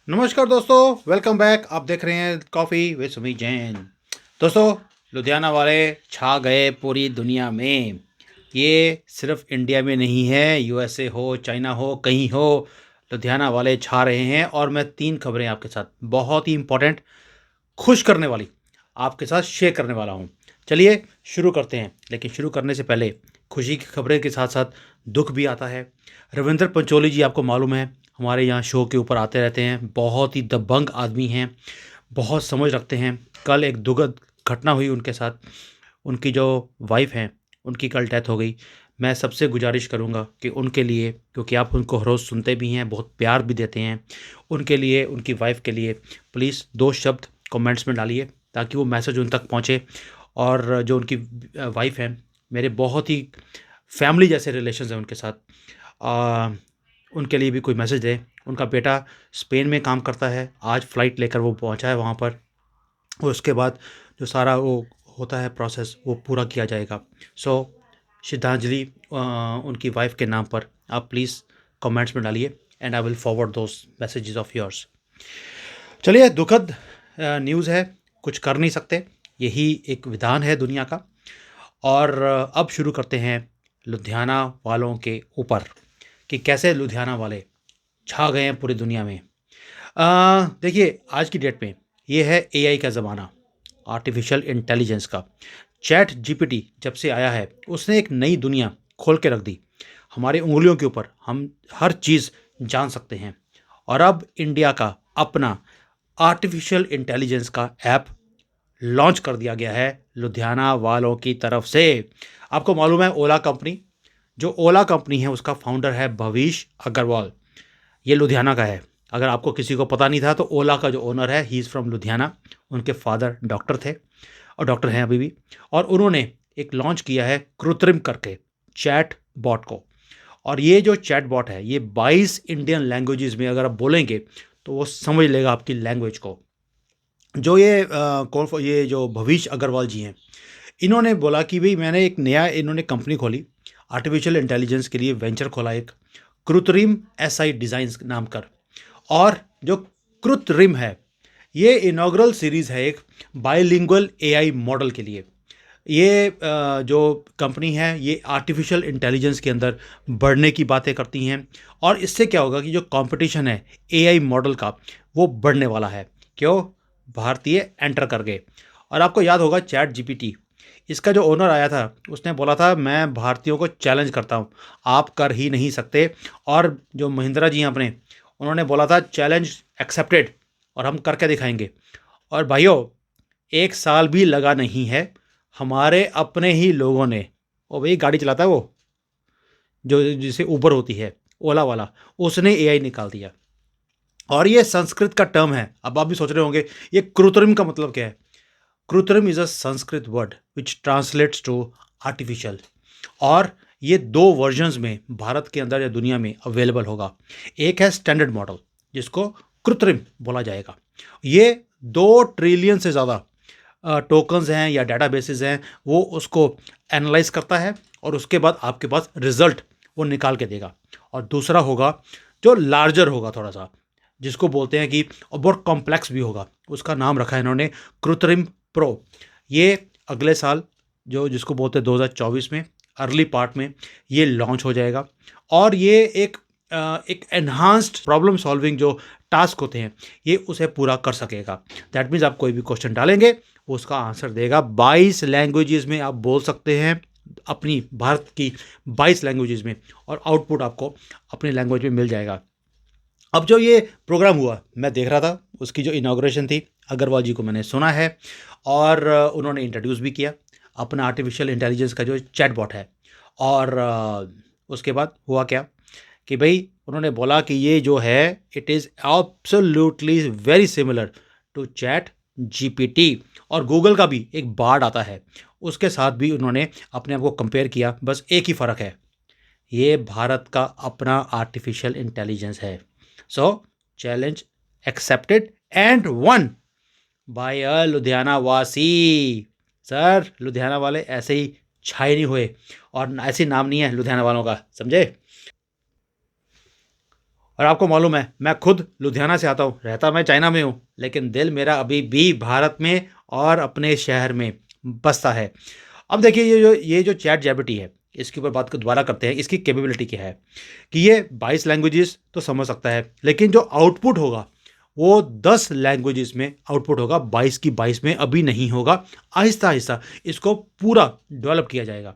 नमस्कार दोस्तों, welcome back. आप देख रहे हैं कॉफ़ी विद सुमित जैन। दोस्तों, लुधियाना वाले छा गए पूरी दुनिया में। ये सिर्फ इंडिया में नहीं है, यूएसए हो, चाइना हो, कहीं हो, लुधियाना वाले छा रहे हैं। और मैं 3 खबरें आपके साथ बहुत ही इंपॉर्टेंट, खुश करने वाली आपके साथ शेयर करने वाला हूँ। चलिए शुरू करते हैं। लेकिन शुरू करने से पहले खुशी की खबरें के साथ साथ दुख भी आता है। रविंद्र पंचोली जी, आपको मालूम है, हमारे यहाँ शो के ऊपर आते रहते हैं। बहुत ही दबंग आदमी हैं, बहुत समझ रखते हैं। कल एक दुखद घटना हुई उनके साथ। उनकी जो वाइफ हैं, उनकी कल डेथ हो गई। मैं सबसे गुजारिश करूंगा कि उनके लिए, क्योंकि आप उनको हर रोज़ सुनते भी हैं, बहुत प्यार भी देते हैं, उनके लिए, उनकी वाइफ के लिए प्लीज़ 2 शब्द कमेंट्स में डालिए ताकि वो मैसेज उन तक पहुँचे। और जो उनकी वाइफ हैं, मेरे बहुत ही फैमिली जैसे रिलेशंस हैं उनके साथ। उनके लिए भी कोई मैसेज दें। उनका बेटा स्पेन में काम करता है, आज फ़्लाइट लेकर वो पहुंचा है वहाँ पर। और उसके बाद जो सारा वो होता है प्रोसेस, वो पूरा किया जाएगा। सो श्रद्धांजलि उनकी वाइफ के नाम पर आप प्लीज़ कमेंट्स में डालिए and I will forward those messages of yours. चलिए, दुखद न्यूज़ है, कुछ कर नहीं सकते, यही एक विधान है दुनिया का। और अब शुरू करते हैं लुधियाना वालों के ऊपर कि कैसे लुधियाना वाले छा गए हैं पूरी दुनिया में। देखिए, आज की डेट में ये है एआई का ज़माना, आर्टिफिशियल इंटेलिजेंस का। चैट जीपीटी जब से आया है, उसने एक नई दुनिया खोल के रख दी। हमारी उंगलियों के ऊपर हम हर चीज़ जान सकते हैं। और अब इंडिया का अपना आर्टिफिशियल इंटेलिजेंस का ऐप लॉन्च कर दिया गया है लुधियाना वालों की तरफ से। आपको मालूम है, ओला कंपनी, जो ओला कंपनी है, उसका फाउंडर है भविष अग्रवाल। ये लुधियाना का है। अगर आपको किसी को पता नहीं था तो ओला का जो ओनर है, ही इज़ फ्रॉम लुधियाना। उनके फादर डॉक्टर थे और डॉक्टर हैं अभी भी। और उन्होंने एक लॉन्च किया है कृत्रिम करके चैट बॉट को। और ये जो चैट बॉट है, ये 22 इंडियन लैंग्वेजेस में अगर आप बोलेंगे तो वो समझ लेगा आपकी लैंग्वेज को। जो ये जो भविष अग्रवाल जी हैं, इन्होंने बोला कि भाई मैंने एक नया, इन्होंने कंपनी खोली आर्टिफिशियल इंटेलिजेंस के लिए, वेंचर खोला एक, कृत्रिम एसआई डिज़ाइंस नाम कर। और जो कृत्रिम है, ये इनॉग्रल सीरीज़ है एक बायलिंगुअल एआई मॉडल के लिए। ये जो कंपनी है, ये आर्टिफिशियल इंटेलिजेंस के अंदर बढ़ने की बातें करती हैं। और इससे क्या होगा कि जो कंपटीशन है एआई मॉडल का, वो बढ़ने वाला है। क्यों? भारतीय एंटर कर गए। और आपको याद होगा चैट जीपीटी, इसका जो ओनर आया था, उसने बोला था मैं भारतीयों को चैलेंज करता हूँ, आप कर ही नहीं सकते। और जो महिंद्रा जी हैं अपने, उन्होंने बोला था चैलेंज एक्सेप्टेड, और हम करके दिखाएंगे। और भाइयों, 1 साल भी लगा नहीं है, हमारे अपने ही लोगों ने, ओ भाई गाड़ी चलाता है वो, जो जिसे ऊबर होती है, ओला वाला, उसने एआई निकाल दिया। और ये संस्कृत का टर्म है। अब आप भी सोच रहे होंगे ये कृत्रिम का मतलब क्या है। Krutrim is a Sanskrit word which translates to artificial. और ये 2 वर्जन्स में भारत के अंदर या दुनिया में अवेलेबल होगा। एक है स्टैंडर्ड मॉडल, जिसको कृत्रिम बोला जाएगा। ये 2 ट्रिलियन से ज़्यादा टोकन्स हैं या डेटाबेसेस हैं, वो उसको एनालाइज करता है और उसके बाद आपके पास रिजल्ट वो निकाल के देगा। और दूसरा होगा जो लार्जर होगा थोड़ा सा, जिसको बोलते हैं कि, और बहुत कॉम्प्लेक्स भी होगा, उसका नाम रखा है इन्होंने कृत्रिम प्रो। ये अगले साल, जो जिसको बोलते हैं 2024 में, अर्ली पार्ट में ये लॉन्च हो जाएगा। और ये एक एनहांस्ड प्रॉब्लम सॉल्विंग जो टास्क होते हैं, ये उसे पूरा कर सकेगा। दैट मीन्स आप कोई भी क्वेश्चन डालेंगे, वो उसका आंसर देगा। 22 लैंग्वेजेस में आप बोल सकते हैं, अपनी भारत की 22 लैंग्वेजेस में, और आउटपुट आपको अपनी लैंग्वेज में मिल जाएगा। अब जो ये प्रोग्राम हुआ, मैं देख रहा था, उसकी जो इनाग्रेशन थी, अग्रवाल जी को मैंने सुना है। और उन्होंने इंट्रोड्यूस भी किया अपना आर्टिफिशियल इंटेलिजेंस का जो चैटबॉट है। और उसके बाद हुआ क्या कि भाई उन्होंने बोला कि ये जो है, it is absolutely very similar to chat GPT. और गूगल का भी एक बार्ड आता है, उसके साथ भी उन्होंने अपने आप को कंपेयर किया। बस एक ही फ़र्क है, ये भारत का अपना आर्टिफिशियल इंटेलिजेंस है। So challenge accepted and one by a Ludhiana वासी। सर, लुधियाना वाले ऐसे ही छाए नहीं हुए, और ऐसे नाम नहीं है लुधियाना वालों का, समझे। और आपको मालूम है मैं खुद लुधियाना से आता हूँ, रहता मैं चाइना में हूँ, लेकिन दिल मेरा अभी भी भारत में और अपने शहर में बसता है। अब देखिए ये जो चैट जीपीटी है, इसके ऊपर बात को दोबारा करते हैं। इसकी कैपेबिलिटी क्या है कि ये 22 लैंग्वेजेस तो समझ सकता है, लेकिन जो आउटपुट होगा वो 10 लैंग्वेजेस में आउटपुट होगा, 22 की 22 में अभी नहीं होगा। आहिस्ता आहिस्ता इसको पूरा डेवलप किया जाएगा।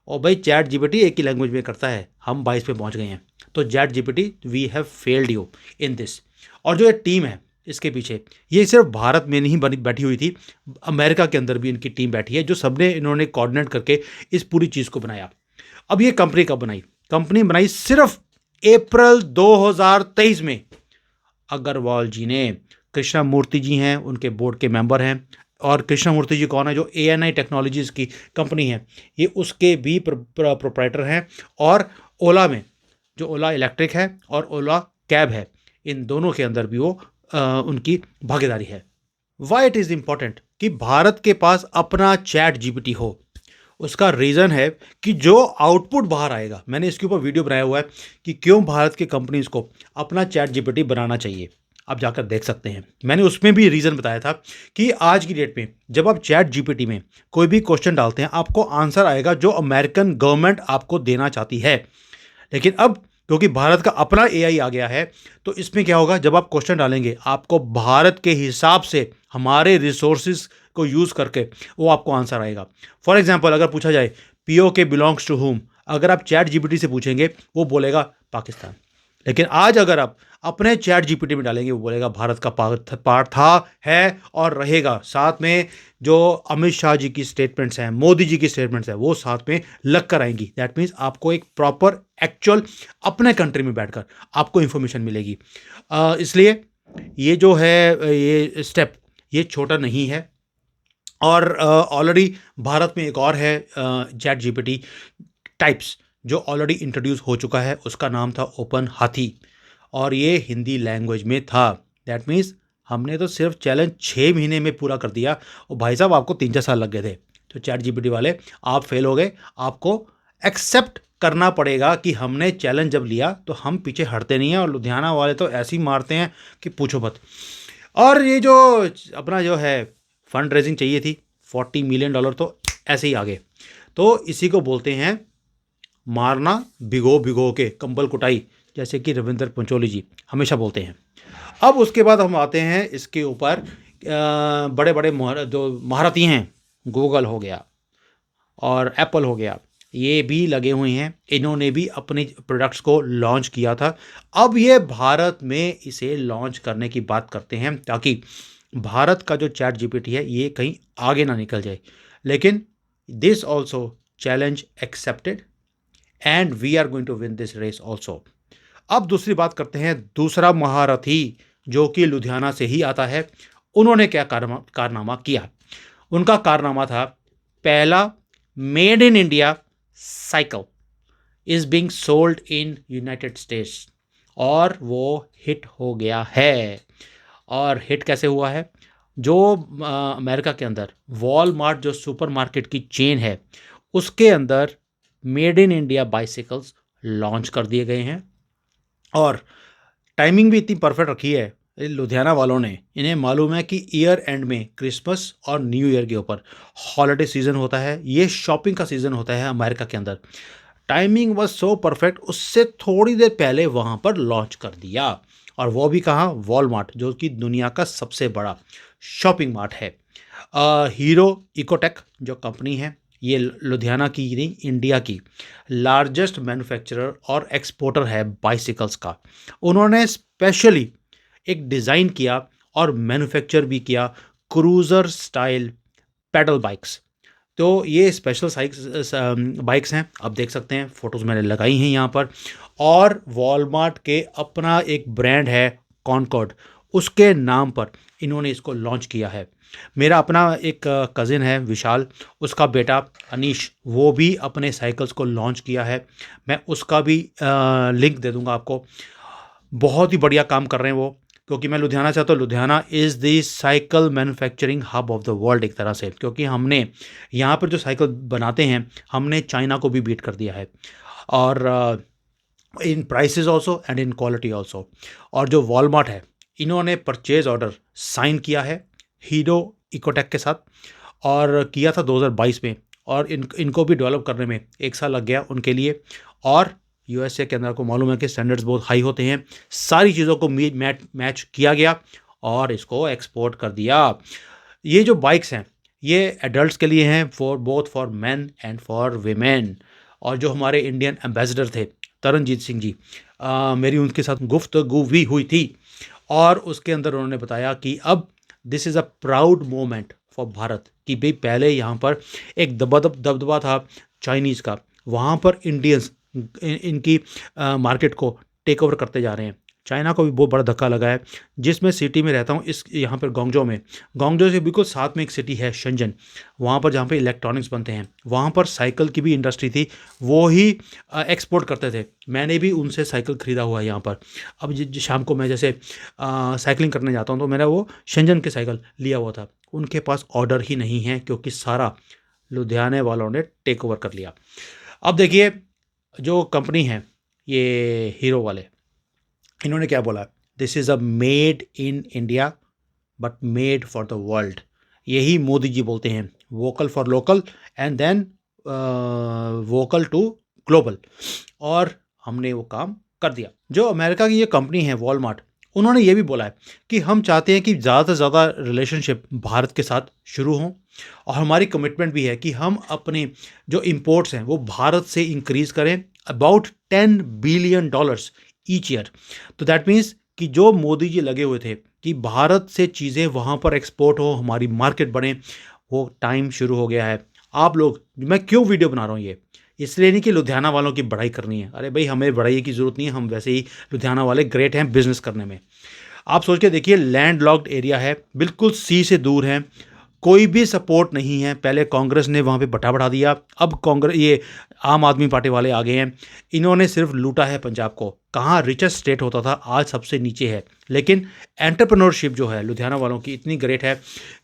और भाई चैट जीपीटी एक ही लैंग्वेज में करता है, हम 22 पे पहुंच गए हैं। तो chat GPT we have failed you in this. और जो ये टीम है इसके पीछे, ये सिर्फ भारत में नहीं बनी बैठी हुई थी, अमेरिका के अंदर भी इनकी टीम बैठी है, जो सबने इन्होंने कोऑर्डिनेट करके इस पूरी चीज़ को बनाया। अब ये कंपनी कब बनाई? कंपनी बनाई सिर्फ अप्रैल 2023 में। अग्रवाल जी ने, कृष्णा मूर्ति जी हैं उनके बोर्ड के मेंबर हैं। और कृष्णा मूर्ति जी कौन है? जो ANI टेक्नोलॉजीज़ की कंपनी है, ये उसके भी प्रोप्राइटर हैं। और ओला में, जो ओला इलेक्ट्रिक है और ओला कैब है, इन दोनों के अंदर भी वो उनकी भागीदारी है। वाई इट इज़ इम्पॉर्टेंट कि भारत के पास अपना चैट जीपीटी हो? उसका रीज़न है कि जो आउटपुट बाहर आएगा, मैंने इसके ऊपर वीडियो बनाया हुआ है कि क्यों भारत की कंपनीज को अपना चैट जीपीटी बनाना चाहिए, आप जाकर देख सकते हैं। मैंने उसमें भी रीज़न बताया था कि आज की डेट में जब आप चैट जीपीटी में कोई भी क्वेश्चन डालते हैं, आपको आंसर आएगा जो अमेरिकन गवर्नमेंट आपको देना चाहती है। लेकिन अब क्योंकि भारत का अपना AI आ गया है, तो इसमें क्या होगा, जब आप क्वेश्चन डालेंगे आपको भारत के हिसाब से हमारे रिसोर्सिस को यूज़ करके वो आपको आंसर आएगा। फॉर एग्जांपल अगर पूछा जाए POK बिलोंग्स टू हुम, अगर आप चैट जीपीटी से पूछेंगे वो बोलेगा पाकिस्तान। लेकिन आज अगर आप अपने चैट जीपीटी में डालेंगे, वो बोलेगा भारत का पार्ट था, है और रहेगा। साथ में जो अमित शाह जी की स्टेटमेंट्स हैं, मोदी जी की स्टेटमेंट्स हैं, वो साथ में लग कर आएंगी। दैट मीन्स आपको एक प्रॉपर एक्चुअल अपने कंट्री में बैठकर आपको इंफॉर्मेशन मिलेगी। इसलिए ये जो है ये स्टेप ये छोटा नहीं है। और ऑलरेडी भारत में एक और है चैट जीपीटी टाइप्स जो ऑलरेडी इंट्रोड्यूस हो चुका है, उसका नाम था ओपन हाथी, और ये हिंदी लैंग्वेज में था। दैट मीन्स हमने तो सिर्फ चैलेंज 6 महीने में पूरा कर दिया, और भाई साहब आपको 3-4 साल लग गए थे। तो चैट जीपीटी वाले आप फेल हो गए, आपको एक्सेप्ट करना पड़ेगा कि हमने चैलेंज जब लिया तो हम पीछे हटते नहीं हैं। और लुधियाना वाले तो ऐसे ही मारते हैं कि पूछो मत। और ये जो अपना जो है फंड रेजिंग चाहिए थी $40 मिलियन, तो ऐसे ही आगे। तो इसी को बोलते हैं मारना भिगो भिगो के, कंबल कुटाई, जैसे कि रविंद्र पंचोली जी हमेशा बोलते हैं। अब उसके बाद हम आते हैं इसके ऊपर, बड़े बड़े जो महारथी हैं, गूगल हो गया और एप्पल हो गया, ये भी लगे हुए हैं। इन्होंने भी अपने प्रोडक्ट्स को लॉन्च किया था। अब ये भारत में इसे लॉन्च करने की बात करते हैं, ताकि भारत का जो चैट जीपीटी है ये कहीं आगे ना निकल जाए। लेकिन this also challenge accepted and we are going to win this race also. अब दूसरी बात करते हैं, दूसरा महारथी जो कि लुधियाना से ही आता है, उन्होंने क्या कारनामा किया? उनका कारनामा था, पहला made in India cycle is being sold in United states, और वो हिट हो गया है। और हिट कैसे हुआ है? जो अमेरिका के अंदर वॉलमार्ट जो सुपरमार्केट की चेन है, उसके अंदर made in India bicycles launch कर दिए गए हैं। और टाइमिंग भी इतनी परफेक्ट रखी है लुधियाना वालों ने। इन्हें मालूम है कि ईयर एंड में क्रिसमस और न्यू ईयर के ऊपर हॉलिडे सीज़न होता है, ये शॉपिंग का सीज़न होता है अमेरिका के अंदर। टाइमिंग वाज सो परफेक्ट, उससे थोड़ी देर पहले वहाँ पर लॉन्च कर दिया। और वो भी कहाँ? वॉलमार्ट, जो कि दुनिया का सबसे बड़ा शॉपिंग मार्ट है। हीरो इकोटेक जो कंपनी है, ये लुधियाना की नहीं, इंडिया की लार्जेस्ट मैन्युफैक्चरर और एक्सपोर्टर है बाइसिकल्स का। उन्होंने स्पेशली एक डिज़ाइन किया और मैन्युफैक्चर भी किया क्रूज़र स्टाइल पैडल बाइक्स। तो ये स्पेशल बाइक्स हैं, आप देख सकते हैं, फ़ोटोज़ मैंने लगाई हैं यहाँ पर। और वॉलमार्ट के अपना एक ब्रांड है कॉनकॉर्ड, उसके नाम पर इन्होंने इसको लॉन्च किया है। मेरा अपना एक कज़िन है विशाल, उसका बेटा अनीश, वो भी अपने साइकिल्स को लॉन्च किया है। मैं उसका भी लिंक दे दूंगा आपको। बहुत ही बढ़िया काम कर रहे हैं वो, क्योंकि मैं लुधियाना से, तो Ludhiana is the cycle manufacturing hub of the world एक तरह से, क्योंकि हमने यहाँ पर जो साइकिल बनाते हैं, हमने चाइना को भी बीट कर दिया है। और इन prices also and in quality also. और जो वॉलमार्ट है, इन्होंने परचेज ऑर्डर साइन किया है हीरो इकोटेक के साथ, और किया था 2022 में, और इनको भी डेवलप करने में 1 साल लग गया उनके लिए। और यूएसए के अंदर को मालूम है कि स्टैंडर्ड्स बहुत हाई होते हैं, सारी चीज़ों को मैच किया गया और इसको एक्सपोर्ट कर दिया। ये जो बाइक्स हैं ये एडल्ट्स के लिए हैं, for main and for women. और जो हमारे इंडियन एम्बेसडर थे तरनजीत सिंह जी, मेरी उनके साथ गुफ्तगू भी हुई थी, और उसके अंदर उन्होंने बताया कि अब this is a proud moment for Bharat, कि भाई पहले यहाँ पर एक दबदबा था चाइनीज़ का, वहाँ पर इंडियंस इनकी मार्केट को टेक ओवर करते जा रहे हैं। चाइना को भी बहुत बड़ा धक्का लगा है। जिस मैं सिटी में रहता हूँ, इस यहाँ पर गोंगजो से बिल्कुल साथ में एक सिटी है शेंजन, वहाँ पर जहाँ पे इलेक्ट्रॉनिक्स बनते हैं, वहाँ पर साइकिल की भी इंडस्ट्री थी, वो ही एक्सपोर्ट करते थे। मैंने भी उनसे साइकिल ख़रीदा हुआ है यहाँ पर। अब शाम को मैं जैसे साइकिलिंग करने जाता हूँ तो मैंने वो शेंजन के साइकिल लिया हुआ था। उनके पास ऑर्डर ही नहीं है क्योंकि सारा लुधियाने वालों ने टेक ओवर कर लिया। अब देखिए जो कंपनी है ये हीरो वाले, इन्होंने क्या बोला, this is a made in India but made for the world. यही मोदी जी बोलते हैं, vocal for local and then vocal to global, और हमने वो काम कर दिया। जो अमेरिका की ये कंपनी है वॉलमार्ट, उन्होंने ये भी बोला है कि हम चाहते हैं कि ज़्यादा से ज़्यादा रिलेशनशिप भारत के साथ शुरू हों, और हमारी कमिटमेंट भी है कि हम अपने जो इंपोर्ट्स हैं वो भारत से इंक्रीज़ करें अबाउट $10 बिलियन ईच ईयर। तो दैट मीन्स कि जो मोदी जी लगे हुए थे कि भारत से चीज़ें वहाँ पर एक्सपोर्ट हो, हमारी मार्केट बढ़े, वो टाइम शुरू हो गया है। आप लोग, मैं क्यों वीडियो बना रहा हूँ ये, इसलिए नहीं कि लुधियाना वालों की बढ़ाई करनी है, अरे भाई हमें बढ़ाई की ज़रूरत नहीं है, हम वैसे ही लुधियाना वाले ग्रेट हैं बिजनेस करने में। आप सोच के देखिए, लैंड लॉक्ड एरिया है, बिल्कुल सी से दूर है, कोई भी सपोर्ट नहीं है। पहले कांग्रेस ने वहाँ पे बटा बढ़ा दिया, अब कांग्रेस ये आम आदमी पार्टी वाले आ गए हैं, इन्होंने सिर्फ लूटा है पंजाब को। कहाँ रिचेस्ट स्टेट होता था, आज सबसे नीचे है। लेकिन एंटरप्रेन्योरशिप जो है लुधियाना वालों की इतनी ग्रेट है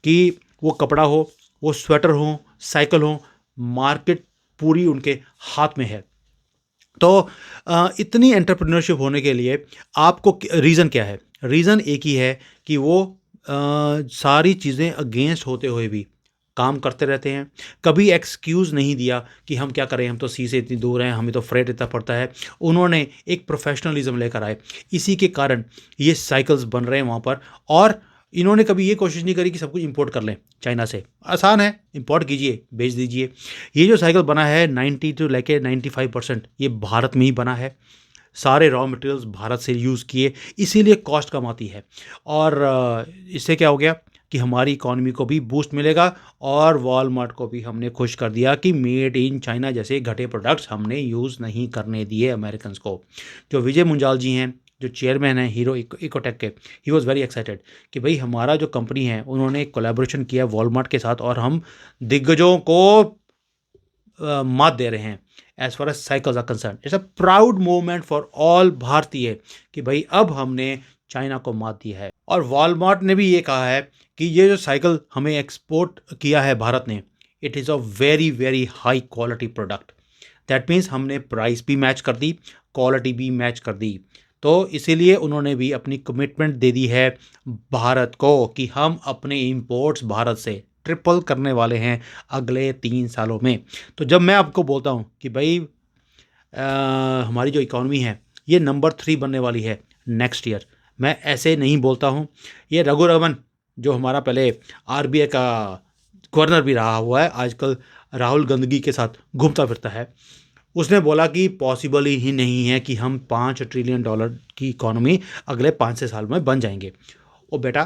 कि वो कपड़ा हो, वो स्वेटर हो, साइकिल हो, मार्केट पूरी उनके हाथ में है। तो इतनी एंटरप्रेन्योरशिप होने के लिए आपको रीज़न क्या है? रीज़न एक ही है कि वो सारी चीज़ें अगेंस्ट होते हुए भी काम करते रहते हैं। कभी एक्सक्यूज़ नहीं दिया कि हम क्या करें, हम तो सी से इतनी दूर हैं, हमें तो फ्रेट इतना पड़ता है। उन्होंने एक प्रोफेशनलिज्म लेकर आए, इसी के कारण ये साइकिल्स बन रहे हैं वहाँ पर। और इन्होंने कभी ये कोशिश नहीं करी कि सब कुछ इंपोर्ट कर लें चाइना से। आसान है, इंपोर्ट कीजिए, बेच दीजिए। ये जो साइकिल बना है 90 to लेके 95% ये भारत में ही बना है। सारे रॉ मटेरियल्स भारत से यूज़ किए, इसीलिए कॉस्ट कम आती है। और इससे क्या हो गया कि हमारी इकॉनमी को भी बूस्ट मिलेगा, और वॉलमार्ट को भी हमने खुश कर दिया कि मेड इन चाइना जैसे घटे प्रोडक्ट्स हमने यूज़ नहीं करने दिए अमेरिकन को। जो विजय मुंजाल जी हैं, जो चेयरमैन हैं हीरो इकोटेक के, ही वॉज़ वेरी एक्साइटेड कि भाई हमारा जो कंपनी है उन्होंने एक कोलैबोरेशन किया वॉलमार्ट के साथ, और हम दिग्गजों को मात दे रहे हैं as far as cycles are concern. It's a proud moment for all भारतीय कि भाई अब हमने चाइना को मात दी है। और वॉलमार्ट ने भी ये कहा है कि ये जो साइकिल हमें एक्सपोर्ट किया है भारत ने, it is a very very high quality product. That means हमने प्राइस भी मैच कर दी, क्वालिटी भी मैच कर दी। तो इसीलिए उन्होंने भी अपनी कमिटमेंट दे दी है भारत को कि हम अपने इंपोर्ट्स भारत से ट्रिपल करने वाले हैं अगले 3 सालों में। तो जब मैं आपको बोलता हूँ कि भाई हमारी जो इकॉनमी है ये नंबर 3 बनने वाली है नेक्स्ट ईयर, मैं ऐसे नहीं बोलता हूँ। ये रघुरामन जो हमारा पहले आरबीआई का गवर्नर भी रहा हुआ है, आजकल राहुल गांधी के साथ घूमता फिरता है, उसने बोला कि पॉसिबल ही नहीं है कि हम $5 ट्रिलियन की इकॉनमी अगले 5 साल में बन जाएंगे। ओ बेटा,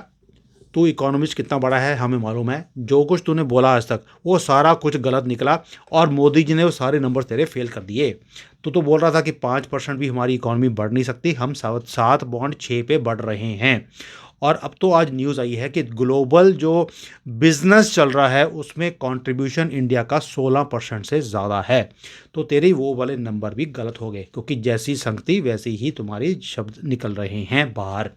तू इकोनॉमिस्ट कितना बड़ा है हमें मालूम है, जो कुछ तूने बोला आज तक वो सारा कुछ गलत निकला, और मोदी जी ने वो सारे नंबर तेरे फेल कर दिए। तो बोल रहा था कि 5% भी हमारी इकॉनमी बढ़ नहीं सकती, हम 7.6 पे बढ़ रहे हैं। और अब तो आज न्यूज़ आई है कि ग्लोबल जो बिज़नेस चल रहा है उसमें कंट्रीब्यूशन इंडिया का 16% से ज़्यादा है। तो तेरे वो वाले नंबर भी गलत हो गए, क्योंकि जैसी संगति वैसी ही तुम्हारी शब्द निकल रहे हैं बाहर।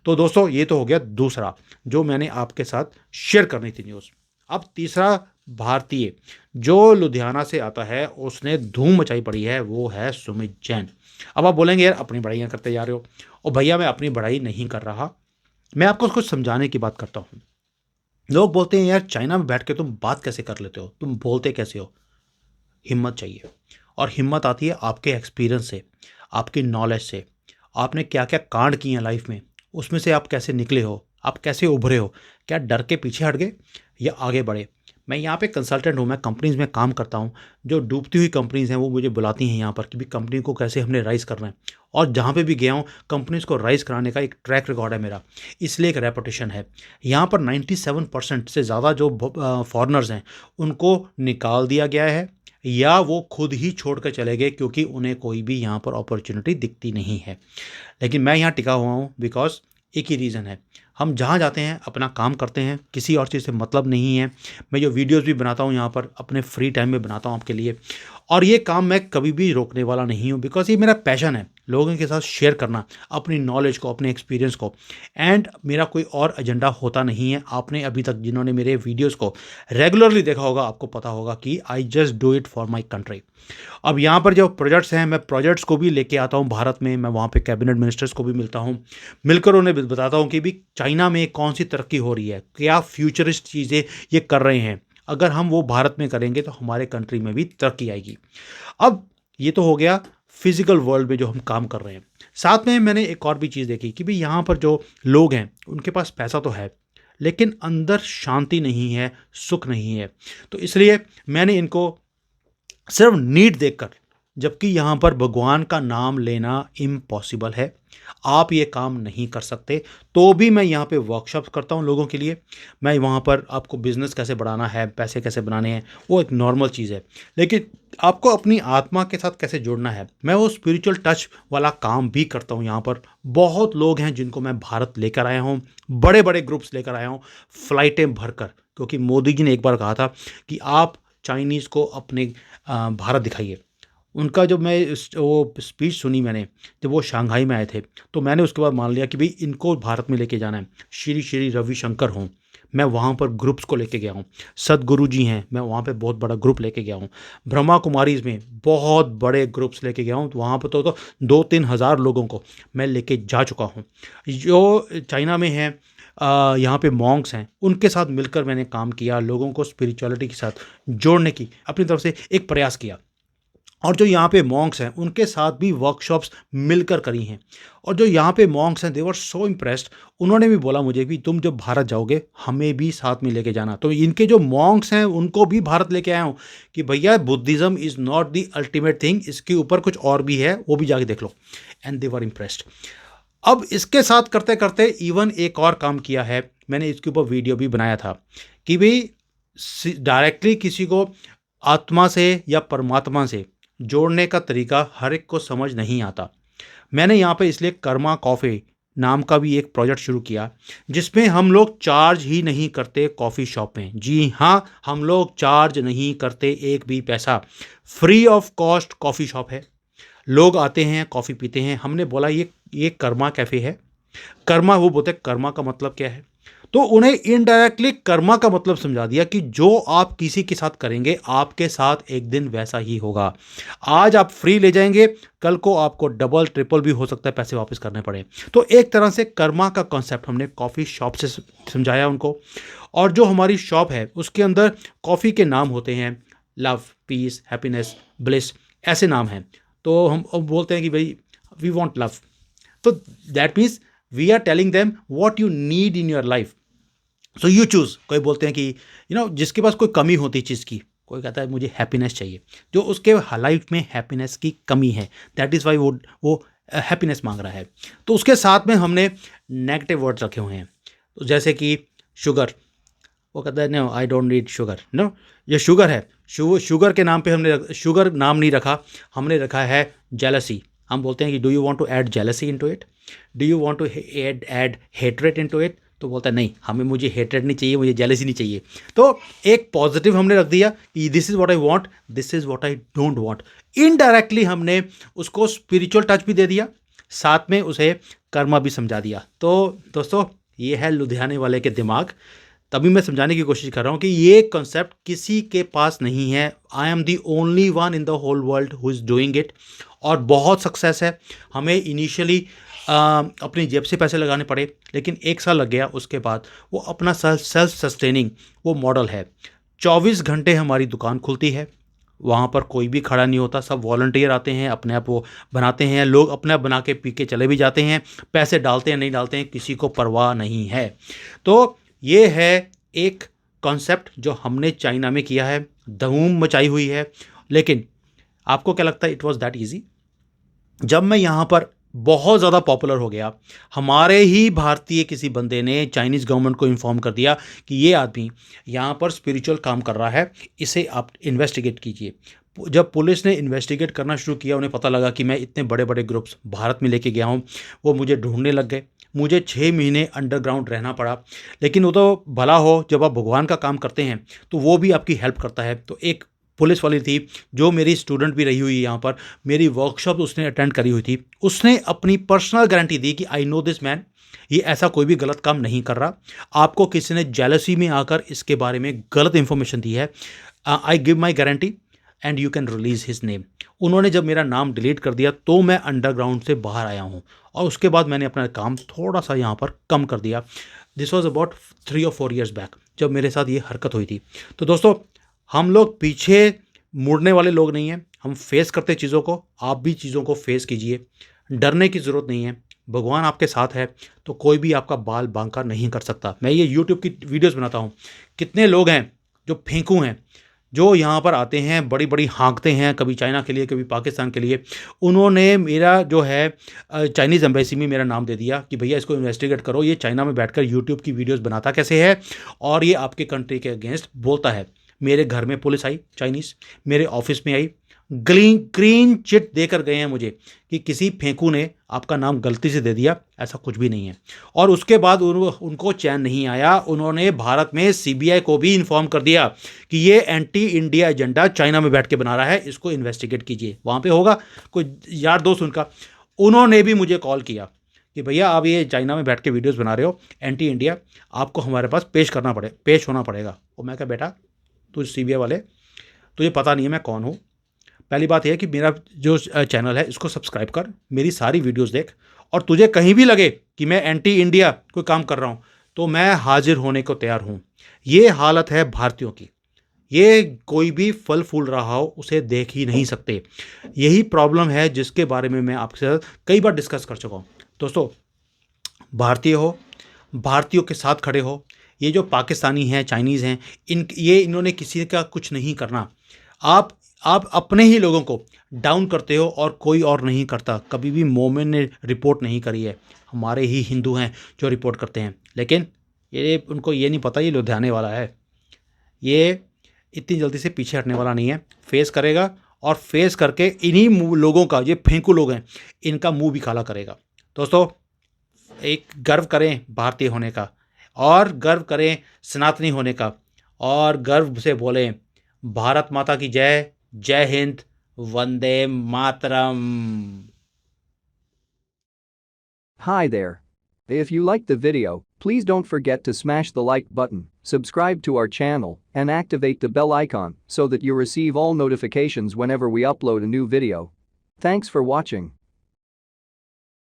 तो दोस्तों ये तो हो गया दूसरा जो मैंने आपके साथ शेयर करनी थी न्यूज़। अब तीसरा भारतीय जो लुधियाना से आता है उसने धूम मचाई पड़ी है, वो है सुमित जैन। अब आप बोलेंगे यार अपनी बढ़ाइयाँ करते जा रहे हो, और भैया मैं अपनी बढ़ाई नहीं कर रहा, मैं आपको कुछ समझाने की बात करता हूँ। लोग बोलते हैं यार चाइना में बैठ के तुम बात कैसे कर लेते हो, तुम बोलते कैसे हो। हिम्मत चाहिए, और हिम्मत आती है आपके एक्सपीरियंस से, आपकी नॉलेज से। आपने क्या क्या कांड किए हैं लाइफ में, उसमें से आप कैसे निकले हो, आप कैसे उभरे हो, क्या डर के पीछे हट गए या आगे बढ़े। मैं यहाँ पे कंसल्टेंट हूँ, मैं कंपनीज़ में काम करता हूँ। जो डूबती हुई कंपनीज़ हैं वो मुझे बुलाती हैं यहाँ पर कि भी कंपनी को कैसे हमने राइज़ करना है, और जहाँ पे भी गया हूँ कंपनीज़ को राइज़ कराने का एक ट्रैक रिकॉर्ड है मेरा, इसलिए एक रेपुटेशन है। यहाँ पर 97% से ज़्यादा जो फॉरेनर्स हैं उनको निकाल दिया गया है, या वो खुद ही छोड़ कर चले गए क्योंकि उन्हें कोई भी यहाँ पर अपॉर्चुनिटी दिखती नहीं है। लेकिन मैं यहाँ टिका हुआ हूँ बिकॉज एक ही रीज़न है, हम जहाँ जाते हैं अपना काम करते हैं, किसी और चीज़ से मतलब नहीं है। मैं जो वीडियोस भी बनाता हूँ यहाँ पर अपने फ्री टाइम में बनाता हूँ आपके लिए, और ये काम मैं कभी भी रोकने वाला नहीं हूँ बिकॉज ये मेरा पैशन है, लोगों के साथ शेयर करना अपनी नॉलेज को, अपने एक्सपीरियंस को। एंड मेरा कोई और एजेंडा होता नहीं है। आपने अभी तक जिन्होंने मेरे वीडियोज़ को रेगुलरली देखा होगा, आपको पता होगा कि I just do it for my country. अब यहाँ पर जो प्रोजेक्ट्स हैं, मैं प्रोजेक्ट्स को भी लेके आता हूँ भारत में, मैं वहाँ पे कैबिनेट मिनिस्टर्स को भी मिलता हूँ, मिलकर उन्हें बताता हूँ कि भी चाइना में कौन सी तरक्की हो रही है, क्या फ्यूचरिस्ट चीज़ें ये कर रहे हैं, अगर हम वो भारत में करेंगे तो हमारे कंट्री में भी तरक्की आएगी। अब ये तो हो गया फिजिकल वर्ल्ड में जो हम काम कर रहे हैं। साथ में मैंने एक और भी चीज़ देखी कि भी यहाँ पर जो लोग हैं उनके पास पैसा तो है लेकिन अंदर शांति नहीं है, सुख नहीं है। तो इसलिए मैंने इनको सिर्फ नीड देखकर, जबकि यहाँ पर भगवान का नाम लेना इम्पॉसिबल है, आप ये काम नहीं कर सकते, तो भी मैं यहाँ पे वर्कशॉप करता हूँ लोगों के लिए। मैं वहाँ पर आपको बिजनेस कैसे बढ़ाना है, पैसे कैसे बनाने हैं, वो एक नॉर्मल चीज़ है, लेकिन आपको अपनी आत्मा के साथ कैसे जोड़ना है, मैं वो स्पिरिचुअल टच वाला काम भी करता हूँ। यहाँ पर बहुत लोग हैं जिनको मैं भारत लेकर आया हूँ, बड़े बड़े ग्रुप्स लेकर आया हूँ, फ्लाइटें भरकर, क्योंकि मोदी जी ने एक बार कहा था कि आप चाइनीज़ को अपने भारत दिखाइए। उनका जब मैं वो स्पीच सुनी मैंने, जब वो शंघाई में आए थे, तो मैंने उसके बाद मान लिया कि भाई इनको भारत में लेके जाना है। श्री श्री रविशंकर हों, मैं वहाँ पर ग्रुप्स को लेके गया हूँ। सदगुरु जी हैं, मैं वहाँ पे बहुत बड़ा ग्रुप लेके गया हूँ। ब्रह्मा कुमारीज़ में बहुत बड़े ग्रुप्स लेके गया हूँ, तो वहाँ पर तो 2-3 हज़ार लोगों को मैं लेके जा चुका हूँ। जो चाइना में हैं, यहाँ पे मॉन्क्स हैं, उनके साथ मिलकर मैंने काम किया, लोगों को स्पिरिचुअलिटी के साथ जोड़ने की अपनी तरफ से एक प्रयास किया। और जो यहाँ पे मॉन्क्स हैं उनके साथ भी वर्कशॉप्स मिलकर करी हैं, और जो यहाँ पे मॉन्क्स हैं दे वर सो इम्प्रेस्ड। उन्होंने भी बोला मुझे भी तुम जब भारत जाओगे हमें भी साथ में लेके जाना। तो इनके जो मॉन्क्स हैं उनको भी भारत लेके आया हूँ कि भैया Buddhism is not the ultimate thing, इसके ऊपर कुछ और भी है, वो भी जाके देख लो। And they were impressed. अब इसके साथ करते करते इवन एक और काम किया है मैंने, इसके ऊपर वीडियो भी बनाया था कि भाई डायरेक्टली किसी को आत्मा से या परमात्मा से जोड़ने का तरीका हर एक को समझ नहीं आता। मैंने यहाँ पे इसलिए कर्मा कॉफ़ी नाम का भी एक प्रोजेक्ट शुरू किया, जिसमें हम लोग चार्ज ही नहीं करते कॉफ़ी शॉप में। जी हाँ, हम लोग चार्ज नहीं करते एक भी पैसा, free of cost coffee shop है। लोग आते हैं, कॉफ़ी पीते हैं। हमने बोला ये कर्मा कैफ़े है। कर्मा, वो बोलते कर्मा का मतलब क्या है, तो उन्हें इनडायरेक्टली कर्मा का मतलब समझा दिया कि जो आप किसी के साथ करेंगे आपके साथ एक दिन वैसा ही होगा। आज आप फ्री ले जाएंगे, कल को आपको डबल ट्रिपल भी हो सकता है पैसे वापस करने पड़े। तो एक तरह से कर्मा का कॉन्सेप्ट हमने कॉफ़ी शॉप से समझाया उनको। और जो हमारी शॉप है उसके अंदर कॉफ़ी के नाम होते हैं, लव, पीस, हैप्पीनेस, ब्लिस, ऐसे नाम हैं। तो हम बोलते हैं कि भाई वी वांट लव, तो that means we are telling them what you need in your life, so you choose. कोई बोलते हैं कि जिसके पास कोई कमी होती है चीज़ की, कोई कहता है मुझे हैप्पीनेस चाहिए, जो उसके लाइफ में हैप्पीनेस की कमी है, दैट इज़ वाई वो हैप्पीनेस मांग रहा है। तो उसके साथ में हमने नेगेटिव वर्ड्स रखे हुए हैं, तो जैसे कि शुगर, वो कहता है no I don't need sugar, no ये शुगर है, शुगर के नाम पे हमने शुगर नाम नहीं रखा, हमने रखा है जेलसी। हम बोलते हैं कि do you want to add jealousy into it, do you want to add hatred into it, तो बोलता है नहीं, हमें मुझे हेट्रेट नहीं चाहिए, मुझे जेलसी नहीं चाहिए। तो एक पॉजिटिव हमने रख दिया, this is what I want, this is what I don't want. Indirectly हमने उसको स्पिरिचुअल टच भी दे दिया, साथ में उसे कर्मा भी समझा दिया। तो दोस्तों ये है लुधियाने वाले के दिमाग। तभी मैं समझाने की कोशिश कर रहा हूँ कि ये कॉन्सेप्ट किसी के पास नहीं है। I am the only one in the whole world who is doing it, और बहुत सक्सेस है। हमें इनिशियली अपनी जेब से पैसे लगाने पड़े, लेकिन 1 साल लग गया। उसके बाद वो अपना सेल्फ सस्टेनिंग वो मॉडल है। 24 घंटे हमारी दुकान खुलती है, वहाँ पर कोई भी खड़ा नहीं होता, सब वॉलंटियर आते हैं, अपने आप वो बनाते हैं। लोग अपने आप बना के पी के चले भी जाते हैं, पैसे डालते हैं नहीं डालते हैं किसी को परवाह नहीं है। तो ये है एक कॉन्सेप्ट जो हमने चाइना में किया है, धूम मचाई हुई है। लेकिन आपको क्या लगता है इट वॉज दैट ईजी? जब मैं यहाँ पर बहुत ज़्यादा पॉपुलर हो गया, हमारे ही भारतीय किसी बंदे ने चाइनीज़ गवर्नमेंट को इन्फॉर्म कर दिया कि ये आदमी यहाँ पर स्पिरिचुअल काम कर रहा है, इसे आप इन्वेस्टिगेट कीजिए। जब पुलिस ने इन्वेस्टिगेट करना शुरू किया, उन्हें पता लगा कि मैं इतने बड़े बड़े ग्रुप्स भारत में लेके गया हूँ, वो मुझे ढूंढने लग गए। मुझे 6 महीने अंडरग्राउंड रहना पड़ा। लेकिन वो तो भला हो, जब आप भगवान का काम करते हैं तो वो भी आपकी हेल्प करता है। तो एक पुलिस वाली थी जो मेरी स्टूडेंट भी रही हुई है यहाँ पर, मेरी वर्कशॉप उसने अटेंड करी हुई थी। उसने अपनी पर्सनल गारंटी दी कि आई नो दिस मैन, ये ऐसा कोई भी गलत काम नहीं कर रहा। आपको किसी ने जेलसी में आकर इसके बारे में गलत इन्फॉर्मेशन दी है, I give my guarantee and you can release his name. उन्होंने जब मेरा नाम डिलीट कर दिया तो मैं अंडरग्राउंड से बाहर आया हूँ, और उसके बाद मैंने अपना काम थोड़ा सा यहाँ पर कम कर दिया। दिस वॉज अबाउट 3 और 4 ईयर्स बैक जब मेरे साथ ये हरकत हुई थी। तो दोस्तों, हम लोग पीछे मुड़ने वाले लोग नहीं हैं, हम फेस करते चीज़ों को। आप भी चीज़ों को फेस कीजिए, डरने की ज़रूरत नहीं है। भगवान आपके साथ है तो कोई भी आपका बाल बांका नहीं कर सकता। मैं ये यूट्यूब की वीडियोस बनाता हूँ, कितने लोग हैं जो फेंकू हैं, जो यहाँ पर आते हैं बड़ी बड़ी हाँकते हैं, कभी चाइना के लिए कभी पाकिस्तान के लिए। उन्होंने मेरा जो है चाइनीज़ एम्बेसी में मेरा नाम दे दिया कि भैया इसको इन्वेस्टिगेट करो, ये चाइना में बैठकर यूट्यूब की वीडियोस बनाता कैसे है और ये आपके कंट्री के अगेंस्ट बोलता है। मेरे घर में पुलिस आई चाइनीज़, मेरे ऑफिस में आई, ग्रीन चिट देकर गए हैं मुझे कि किसी फेंकू ने आपका नाम गलती से दे दिया, ऐसा कुछ भी नहीं है। और उसके बाद उनको चैन नहीं आया, उन्होंने भारत में सीबीआई को भी इन्फॉर्म कर दिया कि ये एंटी इंडिया एजेंडा चाइना में बैठ के बना रहा है, इसको इन्वेस्टिगेट कीजिए। वहाँ पे होगा कोई यार दोस्त उनका, उन्होंने भी मुझे कॉल किया कि भैया आप ये चाइना में बैठ के वीडियोज़ बना रहे हो एंटी इंडिया, आपको हमारे पास पेश होना पड़ेगा। और मैं कहा बेटा तू सीबीआई वाले, तुझे पता नहीं है मैं कौन हूँ। पहली बात यह है कि मेरा जो चैनल है इसको सब्सक्राइब कर, मेरी सारी वीडियोस देख, और तुझे कहीं भी लगे कि मैं एंटी इंडिया कोई काम कर रहा हूँ तो मैं हाजिर होने को तैयार हूँ। ये हालत है भारतीयों की, ये कोई भी फल फूल रहा हो उसे देख ही नहीं सकते। यही प्रॉब्लम है जिसके बारे में मैं आपके साथ कई बार डिस्कस कर चुका हूँ। दोस्तों, भारतीय हो, भारतीयों के साथ खड़े हो। ये जो पाकिस्तानी हैं, चाइनीज़ हैं, इन्होंने किसी का कुछ नहीं करना। आप अपने ही लोगों को डाउन करते हो और कोई और नहीं करता। कभी भी मोमेन ने रिपोर्ट नहीं करी है, हमारे ही हिंदू हैं जो रिपोर्ट करते हैं। लेकिन उनको ये नहीं पता ये लुधियाने वाला है, ये इतनी जल्दी से पीछे हटने वाला नहीं है, फेस करेगा, और फेस करके इन्हीं लोगों का, ये फेंकू लोग हैं, इनका मुंह भी काला करेगा। दोस्तों, एक गर्व करें भारतीय होने का, और गर्व करें सनातनी होने का, और गर्व से बोलें भारत माता की जय, जय Hind, Vande Mataram. Hi there. If you liked the video, please don't forget to smash the like button, subscribe to our channel, and activate the bell icon so that you receive all notifications whenever we upload a new video. Thanks for watching.